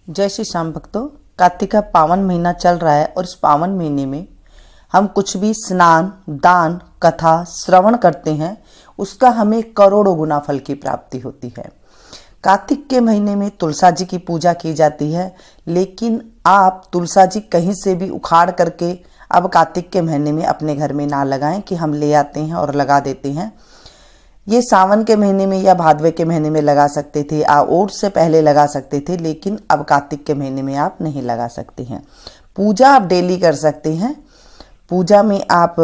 जय श्री श्याम भक्तों। कार्तिक का पावन महीना चल रहा है और इस पावन महीने में हम कुछ भी स्नान, दान, कथा, श्रवण करते हैं, उसका हमें करोड़ों गुना फल की प्राप्ति होती है। कार्तिक के महीने में तुलसा जी की पूजा की जाती है, लेकिन आप तुलसा जी कहीं से भी उखाड़ करके अब कार्तिक के महीने में अपने घर में ना लगाएं कि हम ले आते हैं और लगा देते हैं। ये सावन के महीने में या भादवे के महीने में लगा सकते थे, और से पहले लगा सकते थे, लेकिन अब कार्तिक के महीने में आप नहीं लगा सकते हैं। पूजा आप डेली कर सकते हैं। पूजा में आप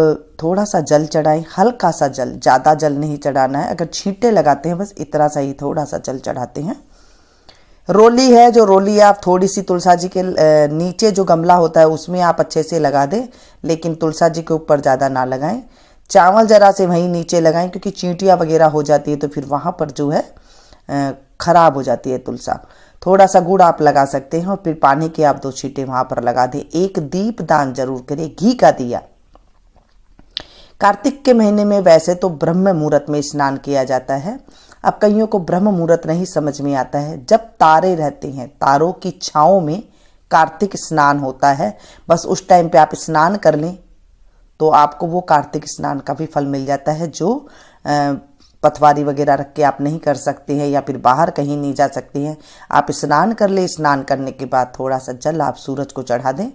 थोड़ा सा जल चढ़ाएं, हल्का सा जल, ज़्यादा जल नहीं चढ़ाना है। अगर छींटे लगाते हैं बस इतना सा ही थोड़ा सा जल चढ़ाते हैं। रोली है, जो रोली आप थोड़ी सी तुलसा जी के नीचे जो गमला होता है उसमें आप अच्छे से लगा दें, लेकिन तुलसा जी के ऊपर ज़्यादा ना लगाएं। चावल जरा से वहीं नीचे लगाएं, क्योंकि चींटियाँ वगैरह हो जाती है तो फिर वहाँ पर जो है खराब हो जाती है तुलसा। थोड़ा सा गुड़ आप लगा सकते हैं और फिर पानी के आप 2 छींटे वहाँ पर लगा दें। एक दीप दान जरूर करें, घी का दिया। कार्तिक के महीने में वैसे तो ब्रह्म मुहूर्त में स्नान किया जाता है। अब कईयों को ब्रह्म मुहूर्त नहीं समझ में आता है। जब तारे रहते हैं, तारों की छाँव में कार्तिक स्नान होता है, बस उस टाइम पे आप स्नान कर लें तो आपको वो कार्तिक स्नान का भी फल मिल जाता है। जो पथवारी वगैरह रख के आप नहीं कर सकते हैं या फिर बाहर कहीं नहीं जा सकते हैं, आप स्नान कर ले। स्नान करने के बाद थोड़ा सा जल आप सूरज को चढ़ा दें।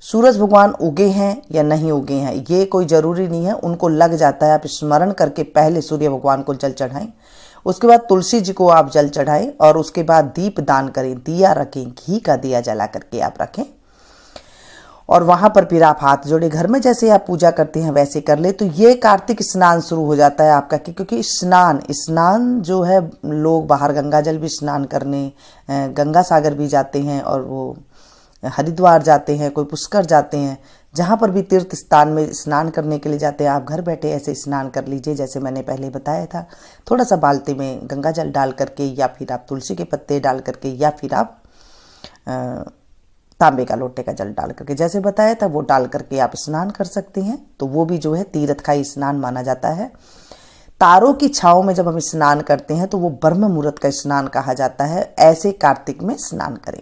सूरज भगवान उगे हैं या नहीं उगे हैं ये कोई ज़रूरी नहीं है, उनको लग जाता है। आप स्मरण करके पहले सूर्य भगवान को जल चढ़ाएं, उसके बाद तुलसी जी को आप जल चढ़ाएं और उसके बाद दीप दान करें, दिया रखें, घी का दिया जला करके आप रखें। और वहाँ पर फिर आप हाथ जोड़े, घर में जैसे आप पूजा करते हैं वैसे कर ले। तो ये कार्तिक स्नान शुरू हो जाता है आपका, क्योंकि स्नान जो है, लोग बाहर गंगा जल भी स्नान करने गंगा सागर भी जाते हैं, और वो हरिद्वार जाते हैं, कोई पुष्कर जाते हैं। जहाँ पर भी तीर्थ स्थान में स्नान करने के लिए जाते हैं, आप घर बैठे ऐसे स्नान कर लीजिए जैसे मैंने पहले बताया था। थोड़ा सा बाल्टी में गंगा जल डाल करके, या फिर आप तुलसी के पत्ते डाल करके, या फिर आप तांबे का लोटे का जल डाल करके, जैसे बताया था वो डाल करके आप स्नान कर सकते हैं। तो वो भी जो है तीर्थ का स्नान माना जाता है। तारों की छाँव में जब हम स्नान करते हैं तो वो ब्रह्म मुहूर्त का स्नान कहा जाता है। ऐसे कार्तिक में स्नान करें।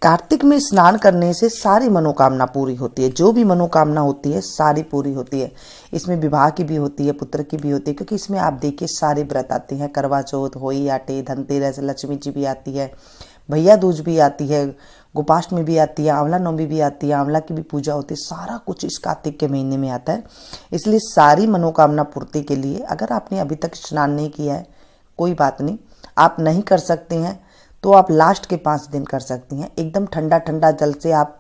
कार्तिक में स्नान करने से सारी मनोकामना पूरी होती है। जो भी मनोकामना होती है सारी पूरी होती है। इसमें विवाह की भी होती है, पुत्र की भी होती है, क्योंकि इसमें आप देखिए सारे व्रत आते हैं। करवा चौथ, होई आटे, धनतेरस, लक्ष्मी जी भी आती है, भैया दूज भी आती है, गोपाष्टमी भी आती है, आंवला नवमी भी आती है, आंवला की भी पूजा होती है। सारा कुछ इस कार्तिक के महीने में आता है। इसलिए सारी मनोकामना पूर्ति के लिए, अगर आपने अभी तक स्नान नहीं किया है कोई बात नहीं, आप नहीं कर सकते हैं तो आप लास्ट के 5 दिन कर सकते हैं। एकदम ठंडा ठंडा जल से आप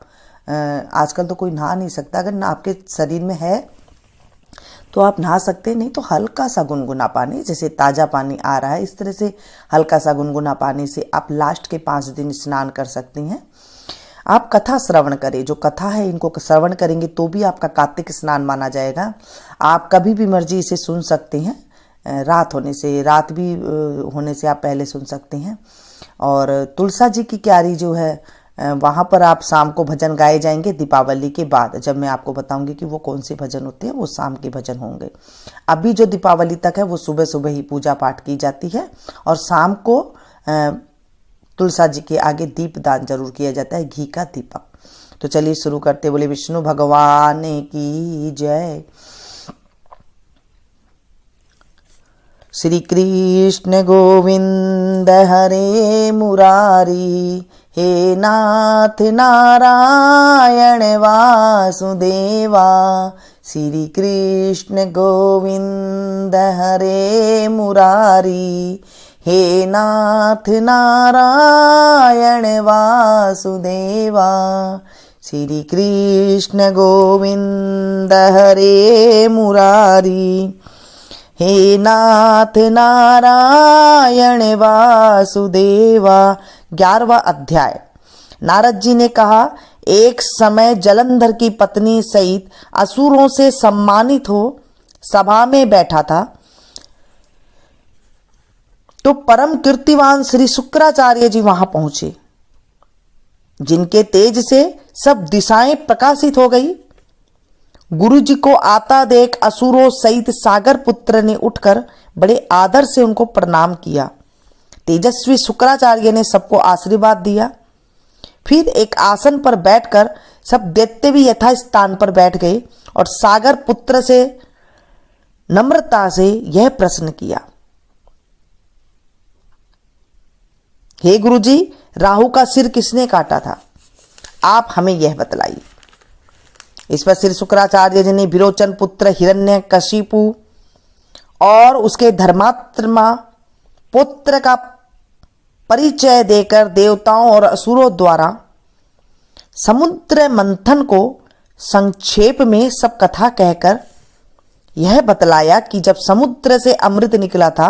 आजकल तो कोई नहा नहीं सकता, अगर आपके शरीर में है तो आप नहा सकते हैं, नहीं तो हल्का सा गुनगुना पानी, जैसे ताज़ा पानी आ रहा है इस तरह से हल्का सा गुनगुना पानी से आप लास्ट के 5 दिन स्नान कर सकते हैं। आप कथा श्रवण करें, जो कथा है इनको श्रवण करेंगे तो भी आपका कार्तिक स्नान माना जाएगा। आप कभी भी मर्जी इसे सुन सकते हैं, रात भी होने से आप पहले सुन सकते हैं। और तुलसा जी की क्यारी जो है वहाँ पर आप शाम को भजन गाए जाएंगे दीपावली के बाद। जब मैं आपको बताऊंगी कि वो कौन से भजन होते हैं, वो शाम के भजन होंगे। अभी जो दीपावली तक है वो सुबह सुबह ही पूजा पाठ की जाती है, और शाम को तुलसा जी के आगे दीप दान जरूर किया जाता है, घी का दीपक। तो चलिए शुरू करते। बोले विष्णु भगवान की जय। श्री कृष्ण गोविंद हरे मुरारी, हे नाथ नारायण वासुदेवा। श्री कृष्ण गोविंद हरे मुरारी, हे नाथ नारायण वासुदेवा। श्री कृष्ण गोविंद हरे मुरारी, हे नाथ नारायण वासुदेवा। 11वां अध्याय। नारद जी ने कहा, एक समय जलंधर की पत्नी सहित असुरों से सम्मानित हो सभा में बैठा था, तो परम कीर्तिवान श्री शुक्राचार्य जी वहां पहुंचे, जिनके तेज से सब दिशाएं प्रकाशित हो गई। गुरु जी को आता देख असुरों सहित सागर पुत्र ने उठकर बड़े आदर से उनको प्रणाम किया। तेजस्वी शुक्राचार्य ने सबको आशीर्वाद दिया। फिर एक आसन पर बैठकर सब दैत्य भी यथा स्थान पर बैठ गए और सागर पुत्र से नम्रता से यह प्रश्न किया, हे गुरुजी, राहु का सिर किसने काटा था? आप हमें यह बतलाइए। इस पर श्री शुक्राचार्य जी ने विरोचन पुत्र हिरण्यकशिपु और उसके धर्मात्मा पुत्र का परिचय देकर देवताओं और असुरों द्वारा समुद्र मंथन को संक्षेप में सब कथा कहकर यह बतलाया कि जब समुद्र से अमृत निकला था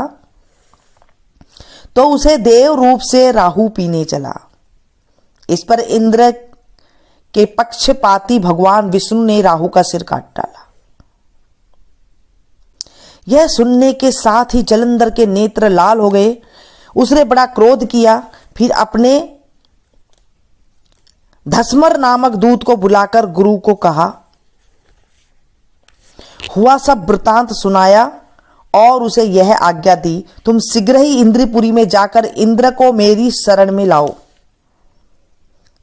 तो उसे देव रूप से राहु पीने चला। इस पर इंद्र के पक्षपाती भगवान विष्णु ने राहु का सिर काट डाला। यह सुनने के साथ ही जलंधर के नेत्र लाल हो गए। उसने बड़ा क्रोध किया। फिर अपने धस्मर नामक दूत को बुलाकर गुरु को कहा, हुआ सब वृतांत सुनाया और उसे यह आज्ञा दी, तुम शीघ्र ही इंद्रपुरी में जाकर इंद्र को मेरी शरण में लाओ।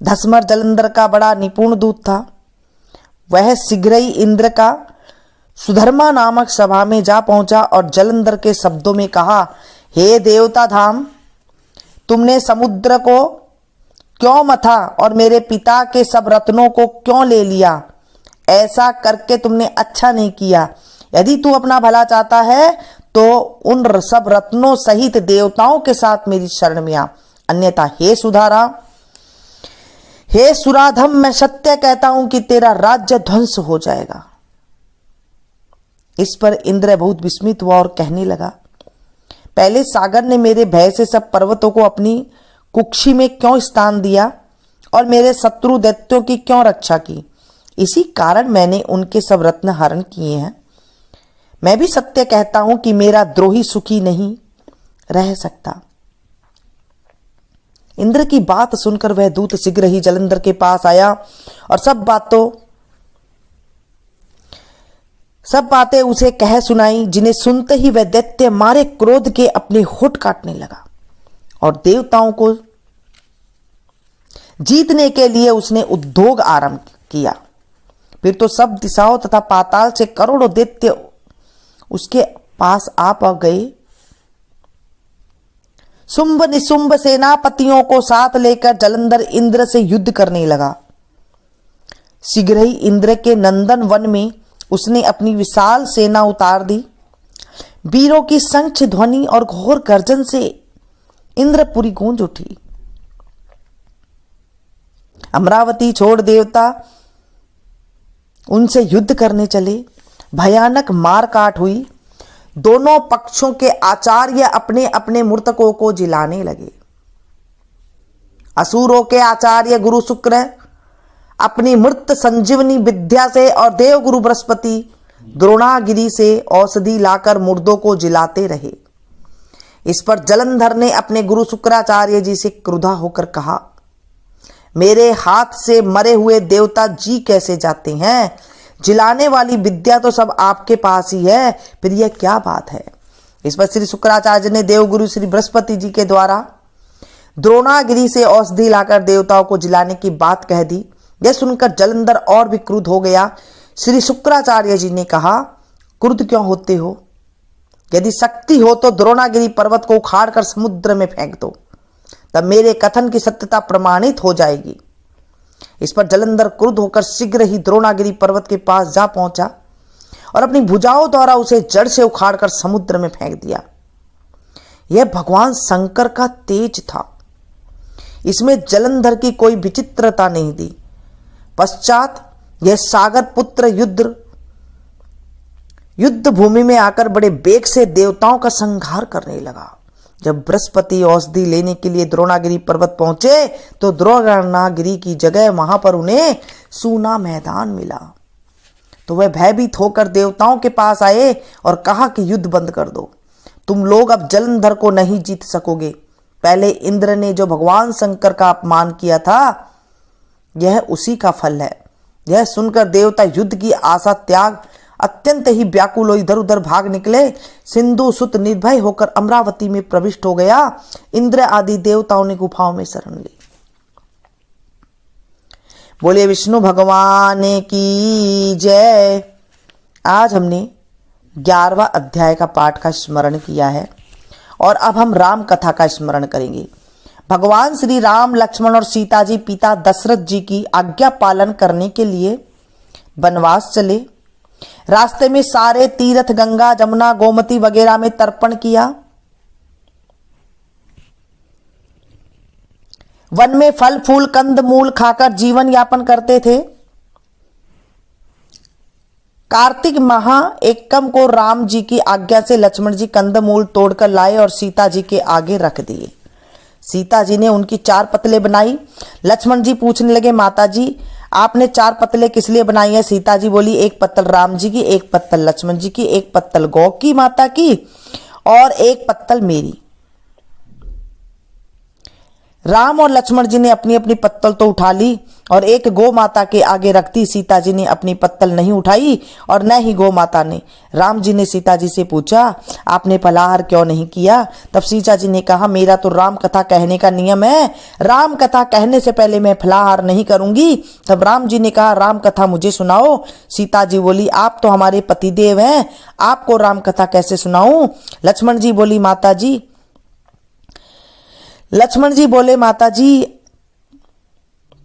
धस्मर जलंधर का बड़ा निपुण दूत था। वह शीघ्र ही इंद्र का सुधर्मा नामक सभा में जा पहुंचा और जलंधर के शब्दों में कहा, हे देवता धाम, तुमने समुद्र को क्यों मथा और मेरे पिता के सब रत्नों को क्यों ले लिया? ऐसा करके तुमने अच्छा नहीं किया। यदि तू अपना भला चाहता है तो उन सब रत्नों सहित देवताओं के साथ मेरी शरण में आ, अन्यथा हे सुधारा, हे सुराधम, मैं सत्य कहता हूं कि तेरा राज्य ध्वंस हो जाएगा। इस पर इंद्र बहुत विस्मित हुआ और कहने लगा, पहले सागर ने मेरे भय से सब पर्वतों को अपनी कुक्षी में क्यों स्थान दिया और मेरे शत्रु दैत्यों की क्यों रक्षा की? इसी कारण मैंने उनके सब रत्न हरण किए हैं। मैं भी सत्य कहता हूं कि मेरा द्रोही सुखी नहीं रह सकता। इंद्र की बात सुनकर वह दूत शीघ्र ही जलंधर के पास आया और सब बातें उसे कह सुनाई, जिन्हें सुनते ही वह दैत्य मारे क्रोध के अपने होठ काटने लगा और देवताओं को जीतने के लिए उसने उद्योग आरंभ किया। फिर तो सब दिशाओं तथा पाताल से करोड़ों दैत्य उसके पास आ गए। शुंभ निशुंभ सेनापतियों को साथ लेकर जलंधर इंद्र से युद्ध करने लगा। शीघ्र ही इंद्र के नंदन वन में उसने अपनी विशाल सेना उतार दी। वीरों की शंख ध्वनि और घोर गर्जन से इंद्रपुरी गूंज उठी। अमरावती छोड़ देवता उनसे युद्ध करने चले। भयानक मार काट हुई। दोनों पक्षों के आचार्य अपने अपने मृतकों को जिलाने लगे। असुरों के आचार्य गुरु शुक्र अपनी मृत संजीवनी विद्या से और देवगुरु बृहस्पति द्रोणागिरी से औषधि लाकर मुर्दों को जिलाते रहे। इस पर जलंधर ने अपने गुरु शुक्राचार्य जी से क्रुद्ध होकर कहा, मेरे हाथ से मरे हुए देवता जी कैसे जाते हैं? जिलाने वाली विद्या तो सब आपके पास ही है, फिर यह क्या बात है? इस पर श्री शुक्राचार्य ने देवगुरु श्री बृहस्पति जी के द्वारा द्रोणागिरी से औषधि लाकर देवताओं को जिलाने की बात कह दी। यह सुनकर जलंधर और भी क्रुद्ध हो गया। श्री शुक्राचार्य जी ने कहा, क्रुद्ध क्यों होते हो? यदि शक्ति हो तो द्रोणागिरी पर्वत को उखाड़ कर समुद्र में फेंक दो, तब मेरे कथन की सत्यता प्रमाणित हो जाएगी। इस पर जलंधर क्रुद्ध होकर शीघ्र ही द्रोणागिरी पर्वत के पास जा पहुंचा और अपनी भुजाओं द्वारा उसे जड़ से उखाड़कर समुद्र में फेंक दिया। यह भगवान शंकर का तेज था। इसमें जलंधर की कोई विचित्रता नहीं थी। पश्चात यह सागर पुत्र युद्ध भूमि में आकर बड़े वेग से देवताओं का संहार करने लगा। जब बृहस्पति औषधि लेने के लिए द्रोणागिरी पर्वत पहुंचे तो द्रोणागिरी की जगह वहां पर उन्हें सूना मैदान मिला। तो वह भयभीत होकर देवताओं के पास आए और कहा कि युद्ध बंद कर दो, तुम लोग अब जलंधर को नहीं जीत सकोगे। पहले इंद्र ने जो भगवान शंकर का अपमान किया था, यह उसी का फल है। यह सुनकर देवता युद्ध की आशा त्याग अत्यंत ही व्याकुल हो इधर उधर भाग निकले। सिंधु सुत निर्भय होकर अमरावती में प्रविष्ट हो गया। इंद्र आदि देवताओं ने गुफाओं में शरण ली। बोलिए विष्णु भगवान की जय। आज हमने 11वां अध्याय का पाठ का स्मरण किया है और अब हम राम कथा का स्मरण करेंगे। भगवान श्री राम, लक्ष्मण और सीता जी पिता दशरथ जी की आज्ञा पालन करने के लिए वनवास चले। रास्ते में सारे तीर्थ गंगा, जमुना, गोमती वगैरह में तर्पण किया। वन में फल फूल कंद मूल खाकर जीवन यापन करते थे। कार्तिक माह एकम को राम जी की आज्ञा से लक्ष्मण जी कंद मूल तोड़कर लाए और सीता जी के आगे रख दिए। सीता जी ने उनकी 4 पतले बनाई। लक्ष्मण जी पूछने लगे, माता जी आपने 4 पतले किस लिए बनाई है? सीता जी बोली, 1 पत्तल राम जी की, 1 पत्तल लक्ष्मण जी की, 1 पत्तल गौ की माता की और 1 पत्तल मेरी। राम और लक्ष्मण जी ने अपनी अपनी पत्तल तो उठा ली और एक गौ माता के आगे रख दी। सीता जी ने अपनी पत्तल नहीं उठाई और न ही गौ माता ने। राम जी ने सीता जी से पूछा, आपने फलाहार क्यों नहीं किया? तब सीता जी ने कहा, मेरा तो राम कथा कहने का नियम है, राम कथा कहने से पहले मैं फलाहार नहीं करूंगी। तब राम जी ने कहा, राम कथा मुझे सुनाओ। सीता जी बोली, आप तो हमारे पतिदेव हैं, आपको राम कथा कैसे सुनाऊं? लक्ष्मण जी बोली, माता जी लक्ष्मण जी बोले, माता जी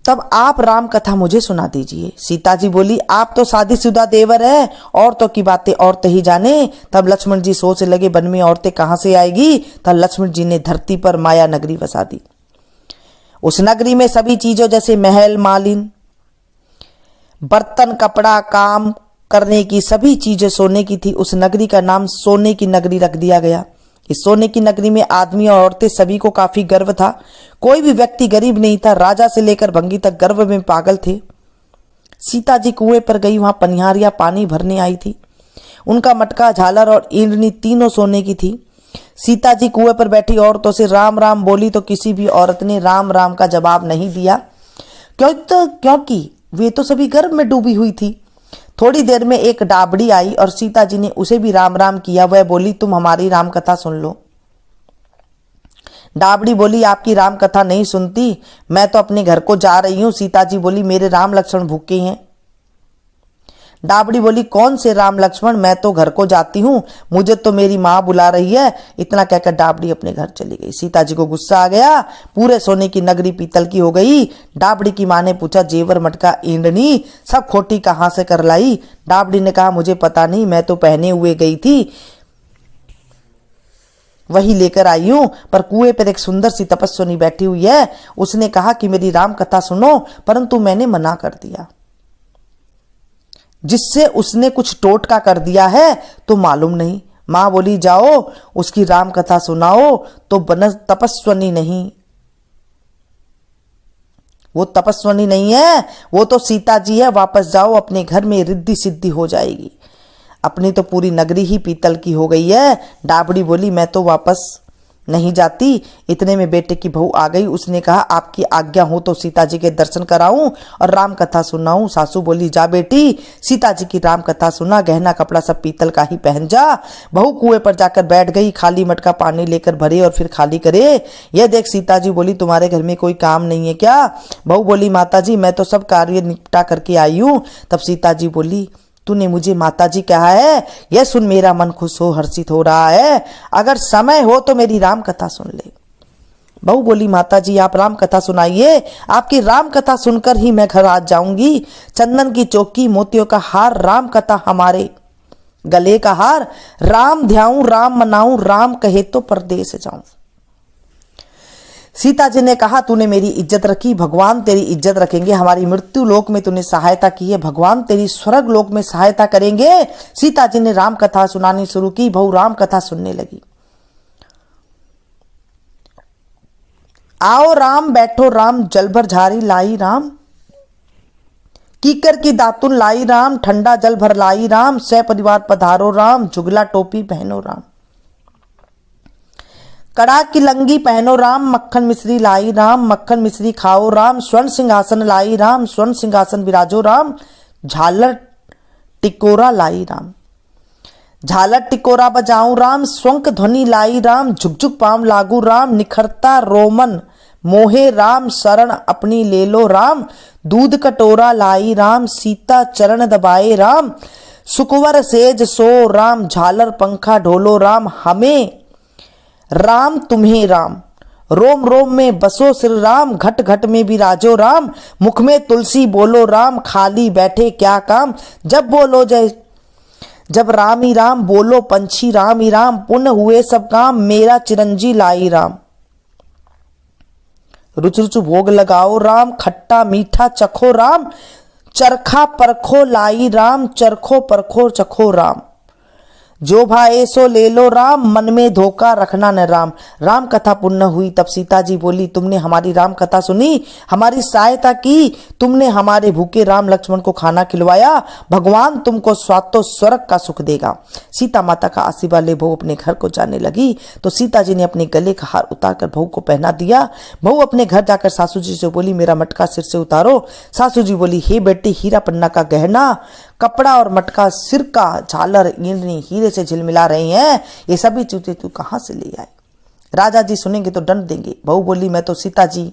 तब आप राम कथा मुझे सुना दीजिए। सीता जी बोली, आप तो शादीशुदा देवर है, औरतों की बातें औरतें ही जाने। तब लक्ष्मण जी सोच लगे, वन में औरतें कहां से आएगी? तब लक्ष्मण जी ने धरती पर माया नगरी बसा दी। उस नगरी में सभी चीजों जैसे महल, मालिन, बर्तन, कपड़ा, काम करने की सभी चीजें सोने की थी। उस नगरी का नाम सोने की नगरी रख दिया गया। इस सोने की नगरी में आदमी और औरतें सभी को काफी गर्व था। कोई भी व्यक्ति गरीब नहीं था। राजा से लेकर भंगी तक गर्व में पागल थे। सीता जी कुएं पर गई, वहां पनिहारियां पानी भरने आई थी। उनका मटका, झालर और ईंडनी तीनों सोने की थी। सीता जी कुएं पर बैठी औरतों से राम राम बोली तो किसी भी औरत ने राम राम का जवाब नहीं दिया, क्योंकि वे तो सभी गर्व में डूबी हुई थी। थोड़ी देर में एक डाबड़ी आई और सीता जी ने उसे भी राम राम किया। वह बोली, तुम हमारी राम कथा सुन लो। डाबड़ी बोली, आपकी राम कथा नहीं सुनती, मैं तो अपने घर को जा रही हूं। सीता जी बोली, मेरे राम लक्ष्मण भूखे हैं। डाबड़ी बोली, कौन से राम लक्ष्मण, मैं तो घर को जाती हूँ, मुझे तो मेरी माँ बुला रही है। इतना कहकर डाबड़ी अपने घर चली गई। सीता जी को गुस्सा आ गया। पूरे सोने की नगरी पीतल की हो गई। डाबड़ी की माँ ने पूछा, जेवर, मटका, ईंडनी सब खोटी कहाँ से कर लाई? डाबड़ी ने कहा, मुझे पता नहीं, मैं तो पहने हुए गई थी, वही लेकर आई हूं। पर कुएं पर एक सुंदर सी तपस्विनी बैठी हुई है, उसने कहा कि मेरी राम कथा सुनो, परंतु मैंने मना कर दिया, जिससे उसने कुछ टोटका कर दिया है तो मालूम नहीं। मां बोली, जाओ उसकी राम कथा सुनाओ। तो तपस्विनी नहीं, वो तपस्विनी नहीं है, वो तो सीता जी है। वापस जाओ, अपने घर में रिद्धि सिद्धि हो जाएगी। अपनी तो पूरी नगरी ही पीतल की हो गई है। डाबड़ी बोली, मैं तो वापस नहीं जाती। इतने में बेटे की बहू आ गई। उसने कहा, आपकी आज्ञा हो तो सीता जी के दर्शन कराऊं और राम कथा सुनाऊं। सासू बोली, जा बेटी, सीता जी की राम कथा सुना, गहना कपड़ा सब पीतल का ही पहन जा। बहू कुएं पर जाकर बैठ गई, खाली मटका पानी लेकर भरे और फिर खाली करे। यह देख सीता जी बोली, तुम्हारे घर में कोई काम नहीं है क्या? बहू बोली, माता जी मैं तो सब कार्य निपटा करके आई हूँ। तब सीता जी बोली, तूने मुझे माता जी कहा है, यह सुन मेरा मन खुश हो, हर्षित हो रहा है। अगर समय हो तो मेरी राम कथा सुन ले। बहू बोली, माता जी आप राम कथा सुनाइए, आपकी राम कथा सुनकर ही मैं घर आ जाऊंगी। चंदन की चौकी, मोतियों का हार, राम कथा हमारे गले का हार, राम ध्याऊं, राम मनाऊं, राम कहे तो परदेस जाऊं। सीता जी ने कहा, तूने मेरी इज्जत रखी, भगवान तेरी इज्जत रखेंगे। हमारी मृत्यु लोक में तूने सहायता की है, भगवान तेरी स्वर्ग लोक में सहायता करेंगे। सीता जी ने राम कथा सुनानी शुरू की। बहू राम कथा सुनने लगी। आओ राम, बैठो राम, जल भर झारी लाई राम, कीकर की दातुन लाई राम, ठंडा जल भर लाई राम, सह परिवार पधारो राम, जुगला टोपी पहनो राम, कड़ा की लंगी पहनो राम, मक्खन मिश्री लाई राम, मक्खन मिश्री खाओ राम, स्वर्ण सिंहासन लाई राम, स्वर्ण सिंहासन विराजो राम, झालर टिकोरा लाई राम, झालर टिकोरा बजाऊं राम, स्वंक ध्वनि लाई राम, झुकझुक पाम लागू राम, निखरता रोमन मोहे राम शरण अपनी ले लो राम, दूध कटोरा लाई राम, सीता चरण दबाए राम, सुकुवर सेज सो राम, झालर पंखा ढोलो राम, हमें राम तुम्हें राम, रोम रोम में बसो श्री राम, घट घट में विराजो राम, मुख में तुलसी बोलो राम, खाली बैठे क्या काम, जब बोलो जय जब राम ही राम, बोलो पंछी राम ही राम, पुण्य हुए सब काम, मेरा चिरंजी लाई राम, रुच रुच भोग लगाओ राम, खट्टा मीठा चखो राम, चरखा परखो लाई राम, चरखो परखो चखो राम, जो भाए सो ले लो राम, मन में धोखा रखना न राम। राम कथा पूर्ण हुई तब सीता जी बोली, तुमने हमारी राम कथा सुनी, हमारी सहायता की, तुमने हमारे भूखे राम लक्ष्मण को खाना खिलवाया, भगवान तुमको स्वातो स्वर्ग का सुख देगा। सीता माता का आशीर्वाद ले बहू अपने घर को जाने लगी तो सीता जी ने अपने गले का हार उतार कर बहू को पहना दिया। बहू अपने घर जाकर सासू जी से बोली, मेरा मटका सिर से उतारो। सासू जी बोली, हे बेटी, हीरा पन्ना का गहना, कपड़ा और मटका, सिर का झालर, ईंटनी हीरे से झिलमिला रही हैं, ये सभी चीजें तू कहां से ले आए? राजा जी सुनेंगे तो दंड देंगे। बहू बोली, मैं तो सीता जी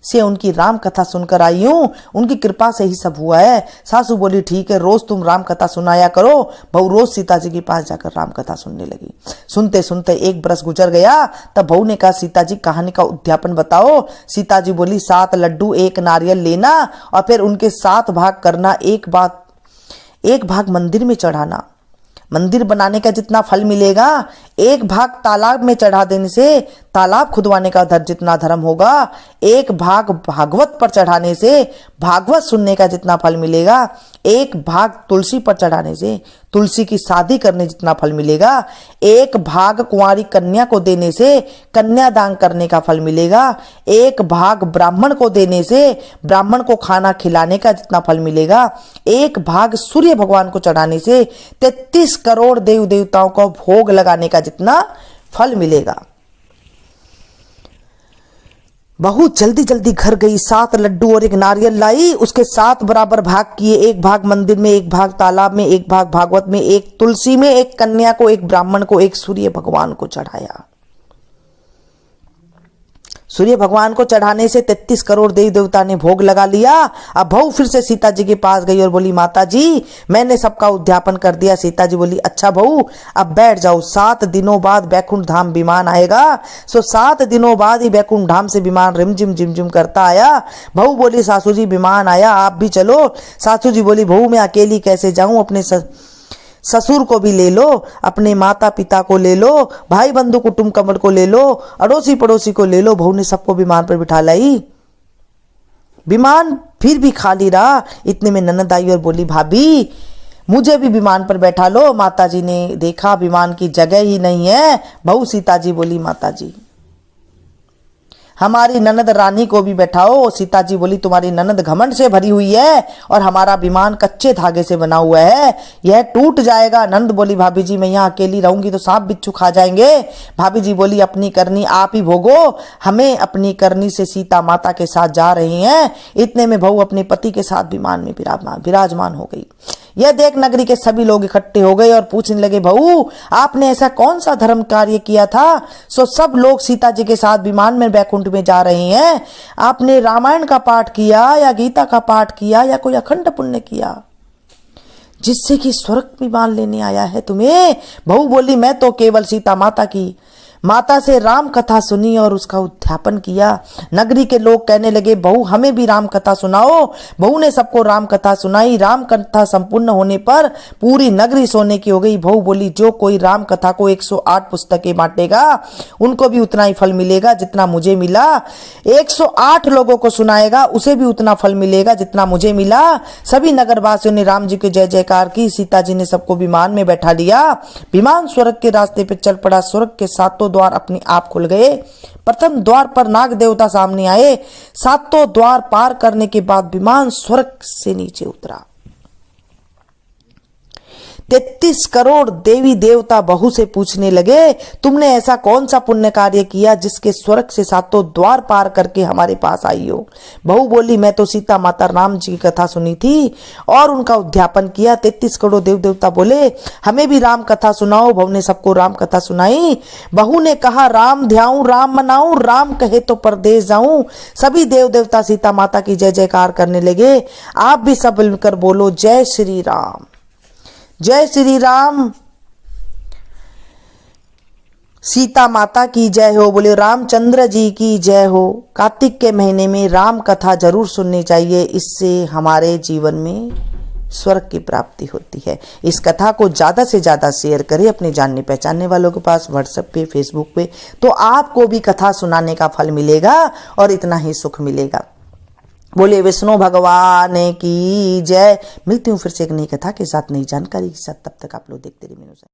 से उनकी राम कथा सुनकर आई हूं, उनकी कृपा से ही सब हुआ है। सासू बोली, ठीक है, रोज तुम राम कथा सुनाया करो। बहू रोज सीता जी के पास जाकर राम कथा सुनने लगी। सुनते सुनते 1 बरस गुजर गया। तब बहू ने कहा, सीता जी कहानी का उद्यापन बताओ। सीता जी बोली, 7 लड्डू 1 नारियल लेना और फिर उनके 7 भाग करना, एक भाग मंदिर में चढ़ाना, मंदिर बनाने का जितना फल मिलेगा 1 भाग तालाब में चढ़ा देने से तालाब खुदवाने का जितना धर्म होगा, 1 भाग भागवत पर चढ़ाने से भागवत सुनने का जितना फल मिलेगा, 1 भाग तुलसी पर चढ़ाने से तुलसी की शादी करने जितना फल मिलेगा, 1 भाग कुंवारी कन्या को देने से कन्यादान करने का फल मिलेगा, 1 भाग ब्राह्मण को देने से ब्राह्मण को खाना खिलाने का जितना फल मिलेगा, 1 भाग सूर्य भगवान को चढ़ाने से 33 करोड़ देव देवताओं को भोग लगाने का जितना फल मिलेगा। बहू जल्दी जल्दी घर गई, 7 लड्डू और 1 नारियल लाई, उसके 7 बराबर भाग किए, 1 भाग मंदिर में, 1 भाग तालाब में, 1 भाग भागवत में, 1 तुलसी में, 1 कन्या को, 1 ब्राह्मण को, 1 सूर्य भगवान को चढ़ाया। सूर्य भगवान को चढ़ाने से 33 करोड़ देवी देवता ने भोग लगा लिया। अब बहू फिर से सीता जी के पास गई और बोली, माता जी मैंने सबका उद्यापन कर दिया। सीता जी बोली, अच्छा बहू अब बैठ जाओ, 7 दिनों बाद बैकुंठ धाम विमान आएगा। 7 दिनों बाद ही बैकुंठ धाम से विमान रिमझिम झिमझिम करता आया। बहू बोली, सासू जी विमान आया, आप भी चलो। सासू जी बोली, बहू मैं अकेली कैसे जाऊं, अपने ससुर को भी ले लो, अपने माता पिता को ले लो, भाई बंधु कुटुंब कमर को ले लो, अड़ोसी पड़ोसी को ले लो। बहू ने सबको विमान पर बिठा लाई। विमान फिर भी खाली रहा। इतने में ननद आई और बोली, भाभी मुझे भी विमान पर बैठा लो। माता जी ने देखा विमान की जगह ही नहीं है। बहू सीता जी बोली, माता जी हमारी ननद रानी को भी बैठाओ। सीता जी बोली, तुम्हारी ननद घमंड से भरी हुई है और हमारा विमान कच्चे धागे से बना हुआ है, यह टूट जाएगा। ननद बोली, भाभी जी मैं यहाँ अकेली रहूंगी तो सांप बिच्छू खा जाएंगे। भाभी जी बोली, अपनी करनी आप ही भोगो, हमें अपनी करनी से सीता माता के साथ जा रही हैं। इतने में बहू अपने पति के साथ विमान में विराजमान हो गई। यह देख नगरी के सभी लोग इकट्ठे हो गए और पूछने लगे, बहू आपने ऐसा कौन सा धर्म कार्य किया था सो सब लोग सीता जी के साथ विमान में बैकुंठ में जा रहे हैं? आपने रामायण का पाठ किया या गीता का पाठ किया या कोई अखंड पुण्य किया जिससे कि स्वर्ग विमान लेने आया है तुम्हें? बहू बोली, मैं तो केवल सीता माता से राम कथा सुनी और उसका उद्यापन किया। नगरी के लोग कहने लगे, बहू हमें भी राम कथा सुनाओ। बहू ने सबको राम कथा सुनाई। राम कथा संपूर्ण होने पर पूरी नगरी सोने की हो गई। बहू बोली, जो कोई राम कथा को 108 पुस्तकें बांटेगा उनको भी उतना ही फल मिलेगा जितना मुझे मिला। 108 लोगों को सुनाएगा उसे भी उतना फल मिलेगा जितना मुझे मिला। सभी नगरवासियों ने राम जी की जय जयकार की। सीता जी ने सबको विमान में बैठा लिया। विमान स्वर्ग के रास्ते पर चल पड़ा। स्वर्ग के 7 द्वार अपने आप खुल गए। प्रथम द्वार पर नाग देवता सामने आए। 7 द्वार पार करने के बाद विमान स्वर्ग से नीचे उतरा। 33 करोड़ देवी देवता बहू से पूछने लगे, तुमने ऐसा कौन सा पुण्य कार्य किया जिसके स्वर्ग से 7 द्वार पार करके हमारे पास आई हो। बहू बोली, मैं तो सीता माता राम जी की कथा सुनी थी और उनका उद्यापन किया। 33 करोड़ देव देवता बोले, हमें भी राम कथा सुनाओ। बहू ने सबको राम कथा सुनाई। बहू ने कहा, राम ध्याऊं राम मनाऊं, राम कहे तो परदेश जाऊं। सभी देव देवता सीता माता की जय जयकार करने लगे। आप भी सब मिलकर बोलो, जय श्री राम, जय श्री राम, सीता माता की जय हो। बोले रामचंद्र जी की जय हो। कार्तिक के महीने में राम कथा जरूर सुननी चाहिए, इससे हमारे जीवन में स्वर्ग की प्राप्ति होती है। इस कथा को ज्यादा से ज्यादा शेयर करें अपने जानने पहचानने वालों के पास, व्हाट्सएप पे, फेसबुक पे, तो आपको भी कथा सुनाने का फल मिलेगा और इतना ही सुख मिलेगा। बोले विष्णु भगवान की जय। मिलती हूँ फिर से एक नई कथा के साथ, नई जानकारी के साथ। तब तक आप लोग देखते रहिए।